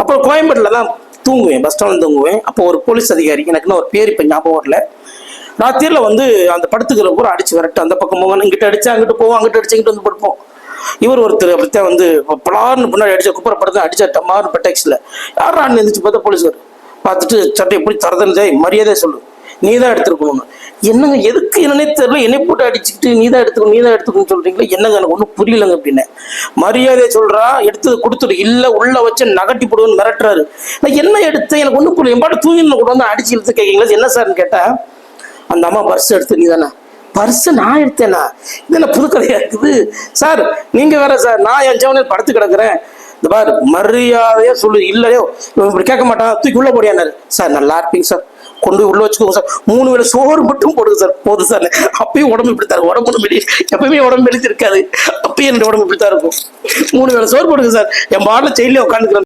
அப்புறம் கோயம்பேட்டில் தான் தூங்குவேன், பஸ் ஸ்டாண்டில் தூங்குவேன். அப்போ ஒரு போலீஸ் அதிகாரி, எனக்குன்னு ஒரு பேர் இப்போ ஞாபகம் வரல, ராத்திரியில் வந்து அந்த படுத்துக்கிற பூரா அடிச்சு விரட்டு, அந்த பக்கம் போவோம், இங்கிட்ட அடிச்சு அங்கிட்டு போவோம், அங்கிட்ட அடிச்சு இங்கிட்டு வந்து படுப்போம். இவர் ஒருத்தர் அப்படித்தான் வந்து பலார்னு பின்னாடி அடிச்ச குப்பரை படுத்து அடிச்சா டமார்னு பெட்டெக்ஸில் யாரா எழுந்திரிச்சு பார்த்தா போலீஸ்கார் பார்த்துட்டு சட்டை எப்படி தரதன்னு மரியாதையை சொல்லு, நீ தான் எடுத்துருக்கணும்னு. என்னங்க எதுக்கு என்னன்னே தெரியல, என்னை போட்டு அடிச்சுக்கிட்டு நீ தான் எடுத்துக்கணும்னு சொல்றீங்களா, என்னங்க எனக்கு ஒன்றும் புரியலங்க அப்படின்னு. மரியாதையை சொல்றா, எடுத்தது கொடுத்துரு, இல்லை உள்ள வச்சு நகட்டி போடுவேன்னு மிரட்டுறாரு. நான் என்ன எடுத்தேன் எனக்கு ஒன்றும் புரியல, என் பாட்டு தூங்கின்னு கூட வந்து அடிச்சு இழுத்து கேட்கீங்களா, என்ன சார்ன்னு கேட்டா, அந்த அம்மா பர்ஸ் எடுத்து, நீ தானே பர்ஸை நான் எடுத்தேனா, இது என்ன புது கதையா இருக்குது சார், நீங்க வேற சார், நான் என் ஜவனில் படுத்து கிடக்குறேன், இந்த பாரு மரியாதையா சொல்லு, இல்லையோ இப்படி கேட்க மாட்டான், தூக்கி உள்ள போடியானாரு. சார் நல்லா இருப்பீங்க சார், கொண்டு போய் உள்ள வச்சுக்கோங்க சார், 3 வேளை சோறு மட்டும் போடுங்க சார், போதும் சார். அப்பயும் உடம்பு இப்படித்தான், உடம்பு மெலி, எப்பயுமே உடம்பு மெலிச்சு இருக்காது, அப்பயும் என்னோட உடம்பு இப்படித்தான் இருக்கும். 3 வேளை சோறு போடுங்க சார், என் பாடல செயலே உட்காந்துக்கிறேன்.